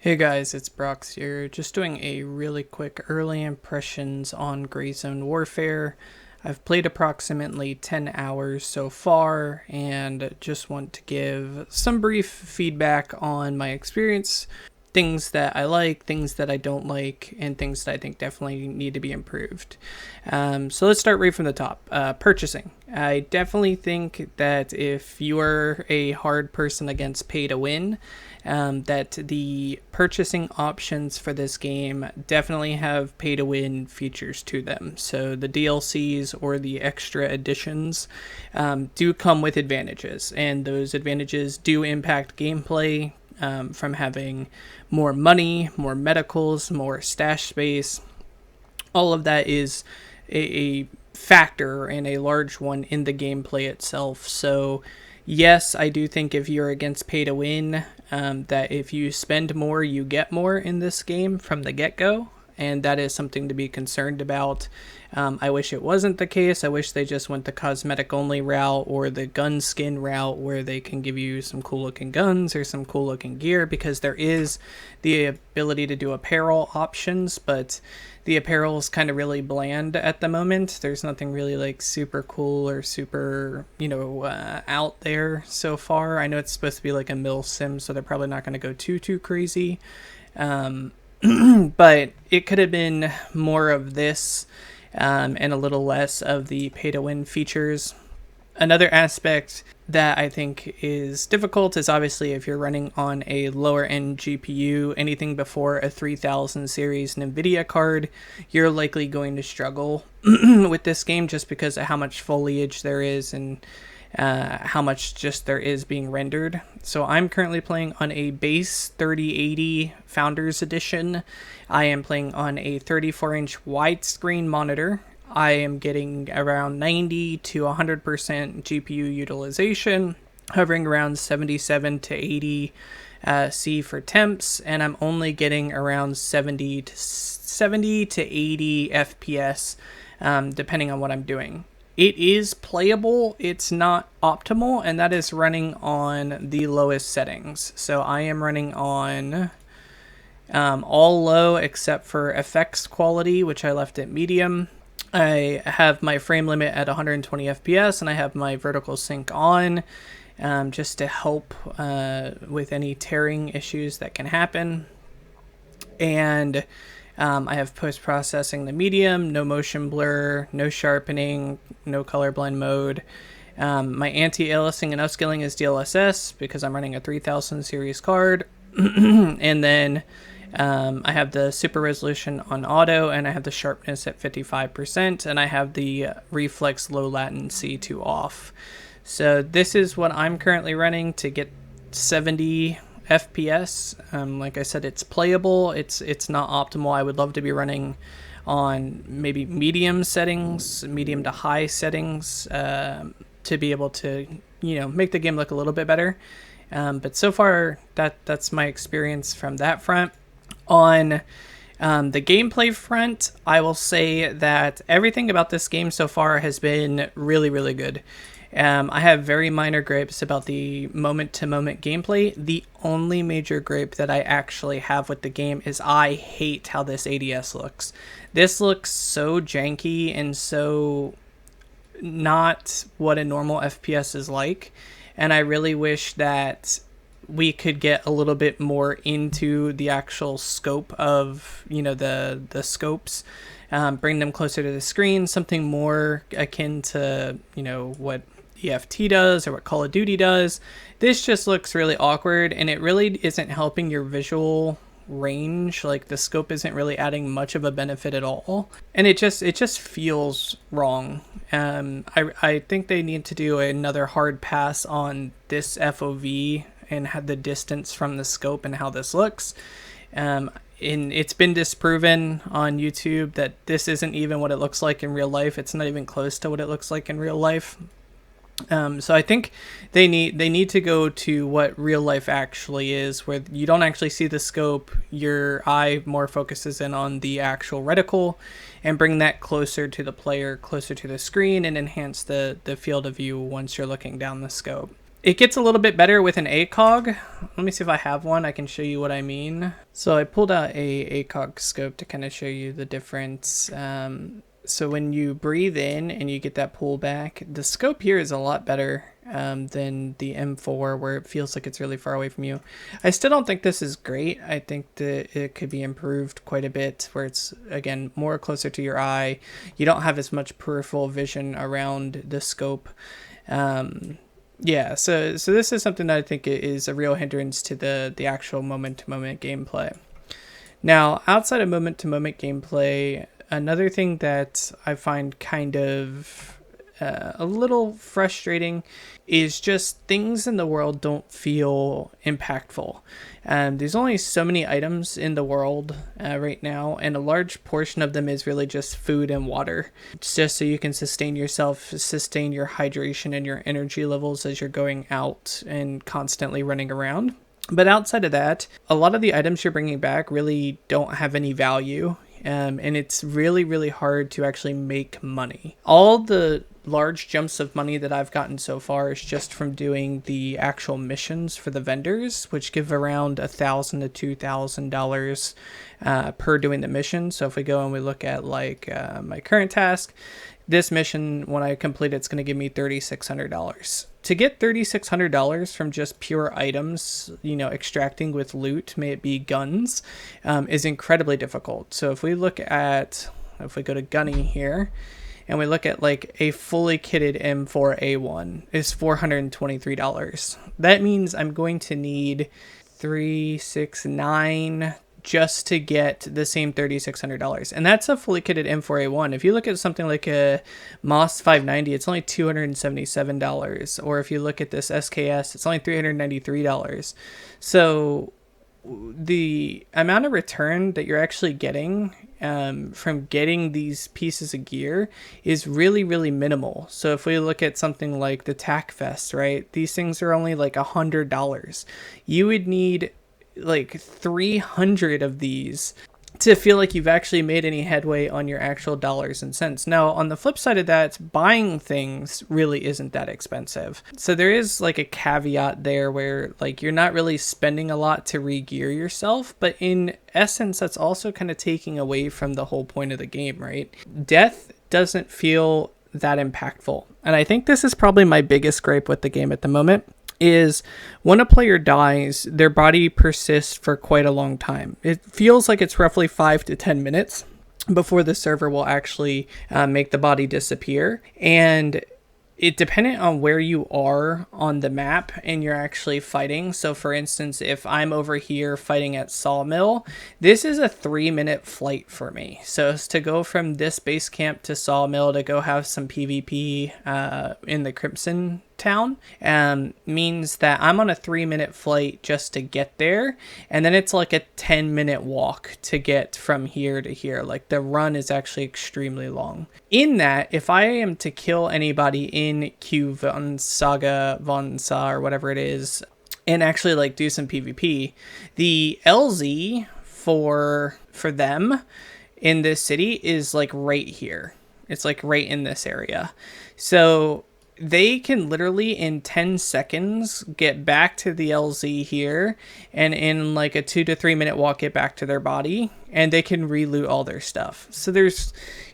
Hey guys, it's Brox here, just doing a really quick early impressions on Grayzone Warfare. I've played approximately 10 hours so far and just want to give some brief feedback on my experience, things that I like, things that I don't like, and things that I think definitely need to be improved. So let's start right from the top. Purchasing. I definitely think that if you are a hard person against pay to win, that the purchasing options for this game definitely have pay to win features to them. So the DLCs or the extra additions do come with advantages, and those advantages do impact gameplay. From having more money, more medicals, more stash space. All of that is a factor and a large one in the gameplay itself. So yes, I do think if you're against pay to win, that if you spend more, you get more in this game from the get-go. And that is something to be concerned about. I wish it wasn't the case. I wish they just went the cosmetic only route or the gun skin route where they can give you some cool looking guns or some cool looking gear, because there is the ability to do apparel options, but the apparel is kind of really bland at the moment. There's nothing really like super cool or super, out there so far. I know it's supposed to be like a mill sim, so they're probably not going to go too crazy. But it could have been more of this and a little less of the pay-to-win features. Another aspect that I think is difficult is obviously if you're running on a lower end GPU, anything before a 3000 series NVIDIA card, you're likely going to struggle with this game just because of how much foliage there is and how much just there is being rendered. So I'm currently playing on a base 3080 Founders Edition. I am playing on a 34-inch widescreen monitor. I am getting around 90 to 100% GPU utilization, hovering around 77 to 80 C for temps, and I'm only getting around 70 to 80 FPS, depending on what I'm doing. It is playable, it's not optimal, and that is running on the lowest settings. So I am running on all low except for effects quality, which I left at medium. I have my frame limit at 120 FPS, and I have my vertical sync on just to help with any tearing issues that can happen. And I have post-processing the medium, no motion blur, no sharpening, no colorblind mode. My anti-aliasing and upscaling is DLSS because I'm running a 3000 series card. And then I have the super resolution on auto, and I have the sharpness at 55%, and I have the reflex low latency to off. So this is what I'm currently running to get 70 FPS. Like I said, it's playable. It's not optimal. I would love to be running on maybe medium settings, medium to high settings, to be able to make the game look a little bit better. But so far, that's my experience from that front. On the gameplay front, I will say that everything about this game so far has been really, really good. I have very minor gripes about the moment-to-moment gameplay. The only major gripe that I actually have with the game is I hate how this ADS looks. This looks so janky and so not what a normal FPS is like, and I really wish that we could get a little bit more into the actual scope of, the scopes, bring them closer to the screen, something more akin to, what EFT does or what Call of Duty does. This just looks really awkward, and it really isn't helping your visual range. Like, the scope isn't really adding much of a benefit at all, and it just feels wrong. I think they need to do another hard pass on this FOV and had the distance from the scope and how this looks. And it's been disproven on YouTube that this isn't even what it looks like in real life. It's not even close to what it looks like in real life. So I think they need to go to what real life actually is, where you don't actually see the scope. Your eye more focuses in on the actual reticle, and bring that closer to the player, closer to the screen, and enhance the field of view once you're looking down the scope. It gets a little bit better with an ACOG. Let me see if I have one. I can show you what I mean. So I pulled out a ACOG scope to kind of show you the difference. So when you breathe in and you get that pullback, the scope here is a lot better than the M4, where it feels like it's really far away from you. I still don't think this is great. I think that it could be improved quite a bit, where it's, again, more closer to your eye. You don't have as much peripheral vision around the scope. Yeah, so this is something that I think is a real hindrance to the actual moment-to-moment gameplay. Now, outside of moment-to-moment gameplay, another thing that I find kind of a little frustrating is just things in the world don't feel impactful. There's only so many items in the world right now, and a large portion of them is really just food and water. It's just so you can sustain yourself, sustain your hydration and your energy levels as you're going out and constantly running around. But outside of that, a lot of the items you're bringing back really don't have any value. And it's really, really hard to actually make money. All the large jumps of money that I've gotten so far is just from doing the actual missions for the vendors, which give around $1,000 to $2,000 per doing the mission. So if we go and we look at like my current task, this mission, when I complete it, it's going to give me $3,600. To get $3,600 from just pure items, extracting with loot, may it be guns, is incredibly difficult. So if we go to Gunny here, and we look at like a fully kitted M4A1, is $423. That means I'm going to need 369 just to get the same $3,600. And that's a fully kitted M4A1. If you look at something like a Moss 590, it's only $277. Or if you look at this SKS, it's only $393. So the amount of return that you're actually getting from getting these pieces of gear is really, really minimal. So if we look at something like the TAC Vest, right? These things are only like $100. You would need like 300 of these to feel like you've actually made any headway on your actual dollars and cents. Now, on the flip side of that, buying things really isn't that expensive. So there is like a caveat there where like you're not really spending a lot to re-gear yourself, but in essence, that's also kind of taking away from the whole point of the game, right? Death doesn't feel that impactful. And I think this is probably my biggest gripe with the game at the moment, is when a player dies, their body persists for quite a long time. It feels like it's roughly 5 to 10 minutes before the server will actually make the body disappear. And it dependent on where you are on the map and you're actually fighting. So for instance, if I'm over here fighting at Sawmill, this is a 3-minute flight for me. So it's to go from this base camp to Sawmill to go have some PvP in the Crimson town means that I'm on a 3-minute flight just to get there, and then it's like a 10-minute walk to get from here to here. Like the run is actually extremely long. In that, if I am to kill anybody in Q von Saga von Sa or whatever it is, and actually like do some PvP, the LZ for them in this city is like right here. It's like right in this area. So they can literally in 10 seconds get back to the LZ here, and in like a 2 to 3 minute walk get back to their body, and they can reloot all their stuff. So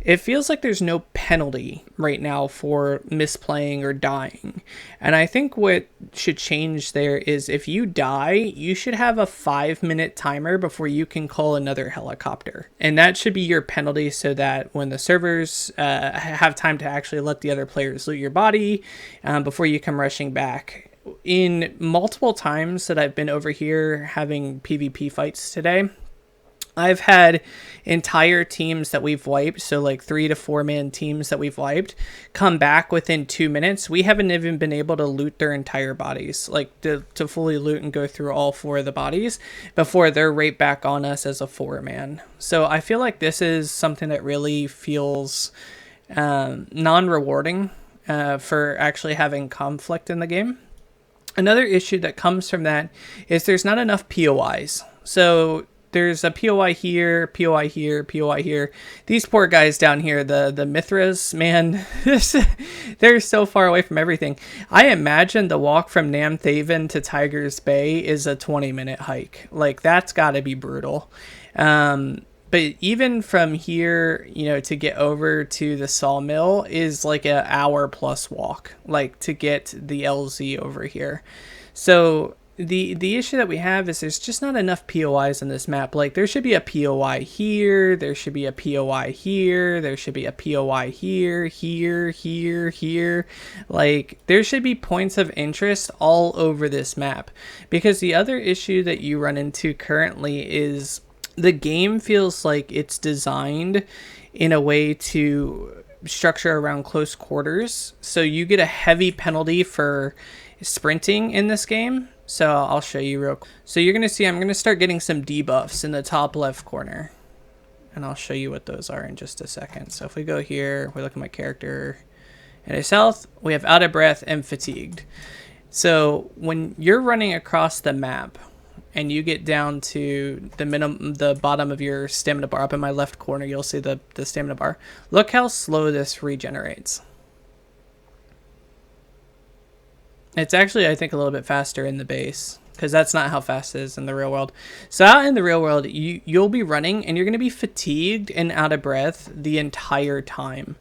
it feels like there's no penalty right now for misplaying or dying. And I think what should change there is if you die, you should have a 5-minute timer before you can call another helicopter. And that should be your penalty, so that when the servers have time to actually let the other players loot your body before you come rushing back. In multiple times that I've been over here having PvP fights today, I've had entire teams that we've wiped, so like 3 to 4 man teams that we've wiped, come back within 2 minutes. We haven't even been able to loot their entire bodies, like to fully loot and go through all 4 of the bodies before they're right back on us as a 4-man. So I feel like this is something that really feels non-rewarding for actually having conflict in the game. Another issue that comes from that is there's not enough POIs. So there's a POI here, POI here, POI here. These poor guys down here, the Mithras, man, they're so far away from everything. I imagine the walk from Namthaven to Tiger's Bay is a 20-minute hike. Like, that's got to be brutal. But even from here, you know, to get over to the sawmill is like an hour plus walk, like to get the LZ over here. So the issue that we have is there's just not enough POIs in this map. Like, there should be a POI here, there should be a POI here, there should be a POI here, here, here, here. Like, there should be points of interest all over this map. Because the other issue that you run into currently is the game feels like it's designed in a way to structure around close quarters. So you get a heavy penalty for sprinting in this game. So I'll show you real quick. So you're going to see I'm going to start getting some debuffs in the top left corner. And I'll show you what those are in just a second. So if we go here, we look at my character and his health, we have out of breath and fatigued. So when you're running across the map, and you get down to the bottom of your stamina bar, up in my left corner, you'll see the stamina bar. Look how slow this regenerates. It's actually, I think, a little bit faster in the base, because that's not how fast it is in the real world. So out in the real world, you'll be running, and you're going to be fatigued and out of breath the entire time.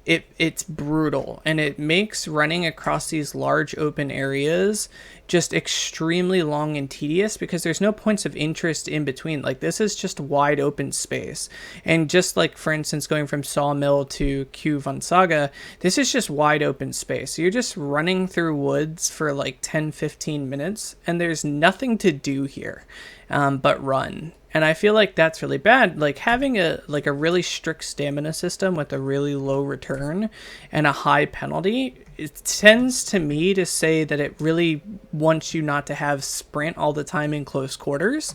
It's brutal, and it makes running across these large open areas just extremely long and tedious, because there's no points of interest in between. Like, this is just wide open space. And just like, for instance, going from Sawmill to Q Von Saga, this is just wide open space. So you're just running through woods for like 10-15 minutes, and there's nothing to do here but run. And I feel like that's really bad. Like, having a really strict stamina system with a really low return and a high penalty, it tends to me to say that it really wants you not to have sprint all the time in close quarters.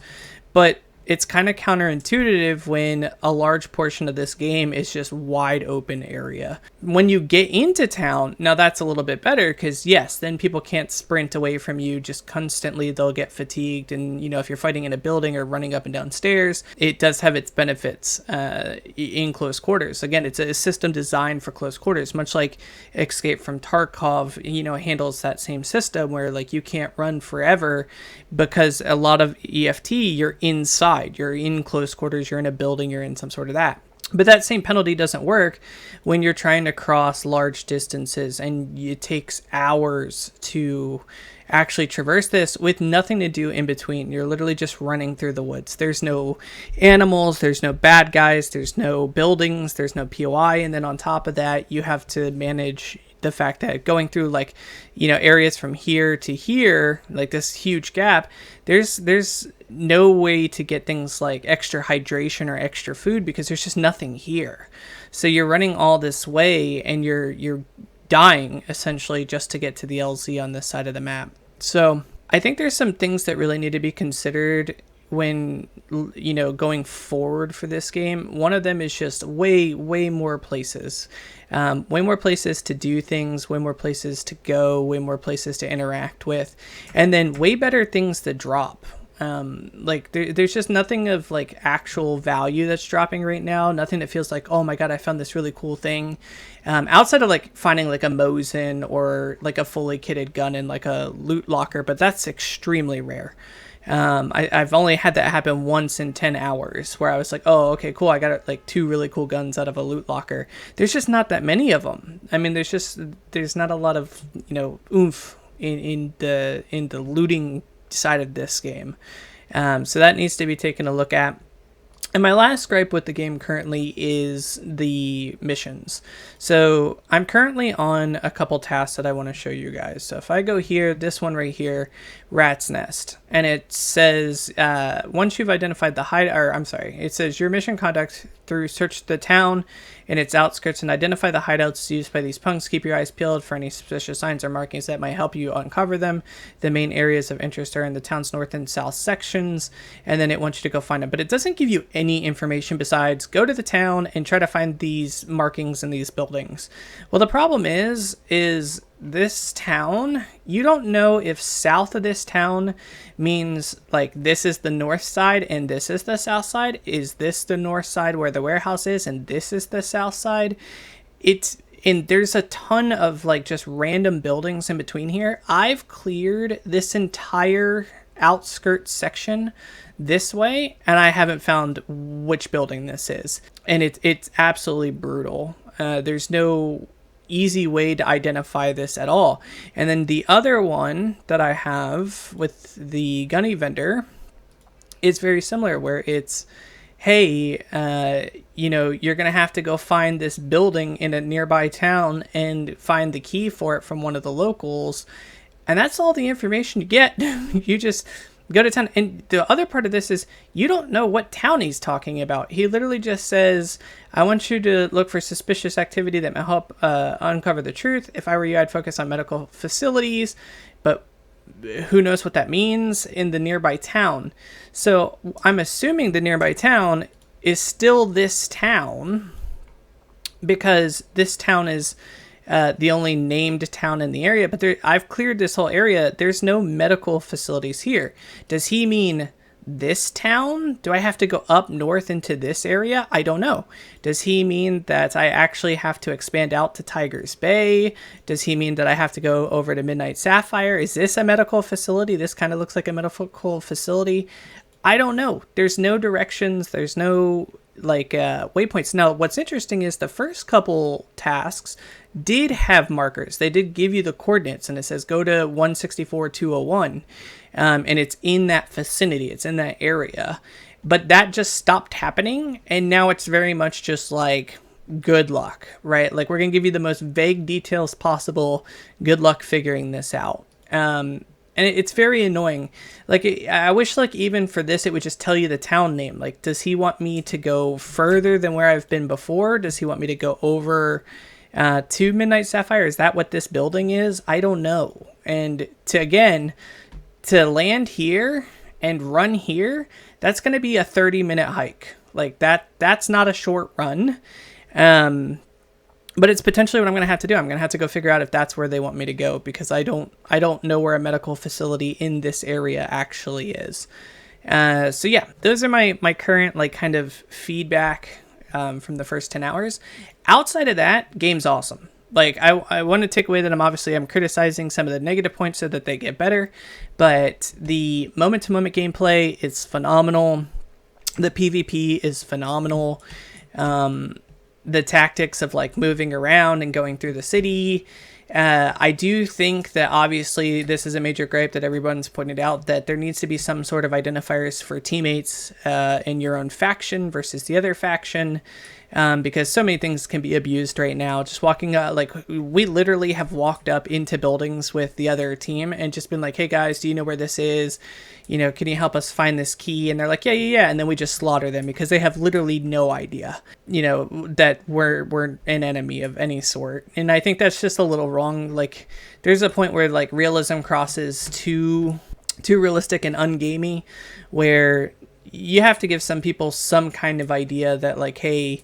But it's kind of counterintuitive when a large portion of this game is just wide open area. When you get into town, now that's a little bit better, because yes, then people can't sprint away from you just constantly. They'll get fatigued, and you know, if you're fighting in a building or running up and down stairs, it does have its benefits in close quarters. Again, it's a system designed for close quarters, much like Escape from Tarkov, you know, handles that same system where like you can't run forever, because a lot of EFT, you're inside. You're in close quarters, you're in a building, you're in some sort of that. But that same penalty doesn't work when you're trying to cross large distances, and it takes hours to actually traverse this with nothing to do in between. You're literally just running through the woods. There's no animals, there's no bad guys, there's no buildings, there's no POI, and then on top of that, you have to manage the fact that going through, like, you know, areas from here to here, like this huge gap, there's no way to get things like extra hydration or extra food, because there's just nothing here. So you're running all this way, and you're dying essentially just to get to the LZ on this side of the map. So I think there's some things that really need to be considered when, you know, going forward for this game. One of them is just way more places. Way more places to do things, way more places to go, way more places to interact with, and then way better things to drop. Like, there's just nothing of like actual value that's dropping right now. Nothing that feels like, oh my god, I found this really cool thing. Outside of like finding like a Mosin or like a fully kitted gun in like a loot locker, but that's extremely rare. I've only had that happen once in 10 hours where I was like, oh, okay, cool. I got like 2 really cool guns out of a loot locker. There's just not that many of them. I mean, there's not a lot of, you know, oomph in the looting side of this game. So that needs to be taken a look at. And my last gripe with the game currently is the missions. So I'm currently on a couple tasks that I want to show you guys. So if I go here, this one right here, Rat's Nest, and it says once you've identified the it says your mission conduct through search the town and its outskirts and identify the hideouts used by these punks. Keep your eyes peeled for any suspicious signs or markings that might help you uncover them. The main areas of interest are in the town's north and south sections, and then it wants you to go find them. But it doesn't give you any information besides go to the town and try to find these markings in these buildings. Well, the problem is this town, you don't know if south of this town means like this is the north side and this is the south side. Is this the north side where the warehouse is and this is the south side? And there's a ton of like just random buildings in between here. I've cleared this entire outskirts section this way and I haven't found which building this is. And it's absolutely brutal. There's no easy way to identify this at all. And then the other one that I have with the gunny vendor is very similar, where it's, hey, you're going to have to go find this building in a nearby town and find the key for it from one of the locals. And that's all the information you get. You just go to town. And the other part of this is you don't know what town he's talking about. He literally just says, I want you to look for suspicious activity that may help uncover the truth. If I were you, I'd focus on medical facilities. But who knows what that means in the nearby town. So I'm assuming the nearby town is still this town, because this town is the only named town in the area. But I've cleared this whole area. There's no medical facilities here. Does he mean this town? Do I have to go up north into this area? I don't know. Does he mean that I actually have to expand out to Tiger's Bay? Does he mean that I have to go over to Midnight Sapphire? Is this a medical facility? This kind of looks like a medical facility. I don't know. There's no directions. There's no waypoints. Now, what's interesting is the first couple tasks did have markers. They did give you the coordinates, and it says go to 164-201. And it's in that vicinity. It's in that area. But that just stopped happening. And now it's very much just like, good luck, right? Like, we're going to give you the most vague details possible. Good luck figuring this out. And it's very annoying. Like, I wish, like, even for this, it would just tell you the town name. Like, does he want me to go further than where I've been before? Does he want me to go over to Midnight Sapphire? Is that what this building is? I don't know. And to land here and run here, that's going to be a 30-minute hike. Like, that's not a short run. But it's potentially what I'm going to have to do. I'm going to have to go figure out if that's where they want me to go, because I don't know where a medical facility in this area actually is. So yeah, those are my current like kind of feedback from the first 10 hours. Outside of that, game's awesome. Like, I want to take away that I'm criticizing some of the negative points so that they get better, but the moment-to-moment gameplay is phenomenal. The PvP is phenomenal. The tactics of like moving around and going through the city. I do think that obviously this is a major gripe that everyone's pointed out, that there needs to be some sort of identifiers for teammates in your own faction versus the other faction. Because so many things can be abused right now. Just walking like we literally have walked up into buildings with the other team and just been like, hey guys, do you know where this is? Can you help us find this key? And they're like, yeah. And then we just slaughter them because they have literally no idea, that we're an enemy of any sort. And I think that's just a little wrong. Like, there's a point where like realism crosses too realistic and ungamey, where you have to give some people some kind of idea that like, hey,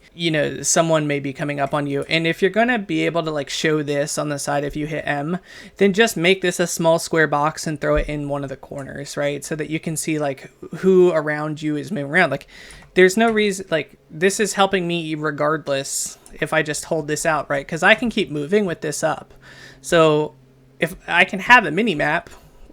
someone may be coming up on you. And if you're going to be able to like show this on the side, if you hit M, then just make this a small square box and throw it in one of the corners, right? So that you can see like who around you is moving around. Like, there's no reason, like, this is helping me regardless if I just hold this out, right? Because I can keep moving with this up. So if I can have a mini map,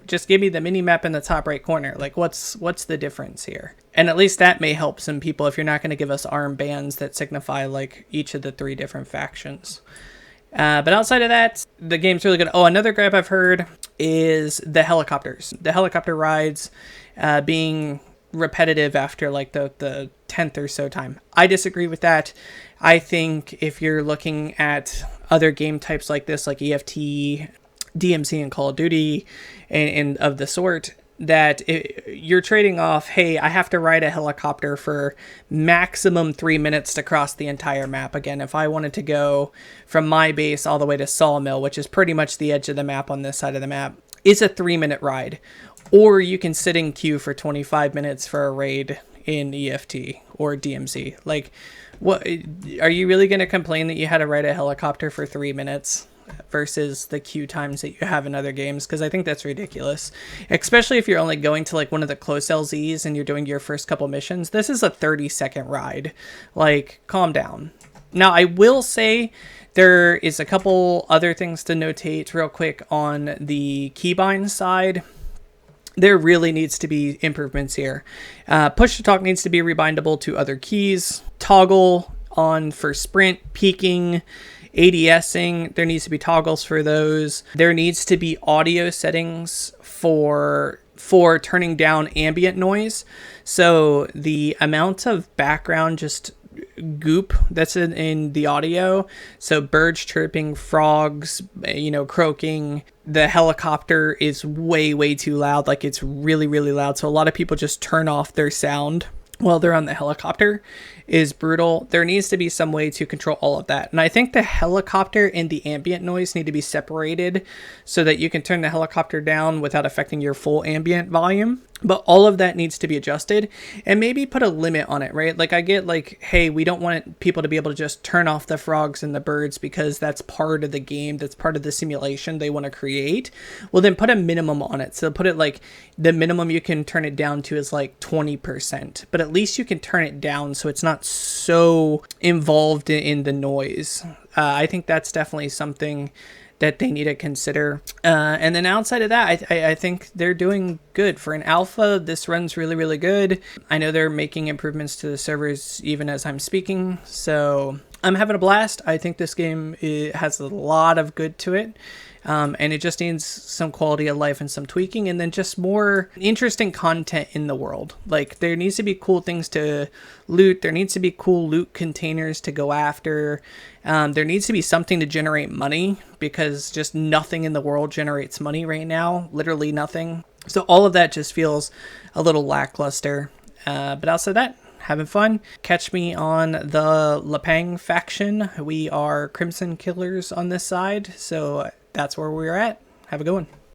just give me the mini map in the top right corner. Like, what's the difference here? And at least that may help some people if you're not going to give us armbands that signify like each of the 3 different factions. But outside of that, the game's really good. Oh, another gripe I've heard is the helicopters. The helicopter rides being repetitive after like the 10th or so time. I disagree with that. I think if you're looking at other game types like this, like EFT, DMC, and Call of Duty, and of the sort, that you're trading off, hey, I have to ride a helicopter for maximum 3 minutes to cross the entire map. Again, if I wanted to go from my base all the way to Sawmill, which is pretty much the edge of the map on this side of the map, it's a 3-minute ride. Or you can sit in queue for 25 minutes for a raid, in EFT or DMZ. Like, what are you really going to complain that you had to ride a helicopter for 3 minutes versus the queue times that you have in other games? Because I think that's ridiculous, especially if you're only going to like one of the close LZs and you're doing your first couple missions. This is a 30-second ride. Like, calm down. Now, I will say there is a couple other things to notate real quick on the keybind side. There really needs to be improvements here. Push to talk needs to be rebindable to other keys. Toggle on for sprint, peaking, ADSing. There needs to be toggles for those. There needs to be audio settings for turning down ambient noise. So the amount of background just goop that's in the audio, so birds chirping, frogs, croaking, the helicopter is way too loud. Like, it's really loud, so a lot of people just turn off their sound while they're on the helicopter. Is brutal. There needs to be some way to control all of that, and I think the helicopter and the ambient noise need to be separated so that you can turn the helicopter down without affecting your full ambient volume. But all of that needs to be adjusted, and maybe put a limit on it, right? Like, I get like, hey, we don't want people to be able to just turn off the frogs and the birds because that's part of the game, that's part of the simulation they want to create. Well, then put a minimum on it. So put it like the minimum you can turn it down to is like 20%, but at least you can turn it down so it's not so involved in the noise. I think that's definitely something that they need to consider. And then outside of that, I think they're doing good. For an alpha, this runs really good. I know they're making improvements to the servers even as I'm speaking, so I'm having a blast. I think this game has a lot of good to it. And it just needs some quality of life and some tweaking, and then just more interesting content in the world. Like, there needs to be cool things to loot. There needs to be cool loot containers to go after. There needs to be something to generate money, because just nothing in the world generates money right now. Literally nothing. So all of that just feels a little lackluster. But outside that, having fun. Catch me on the Lapang faction. We are Crimson Killers on this side, so that's where we're at. Have a good one.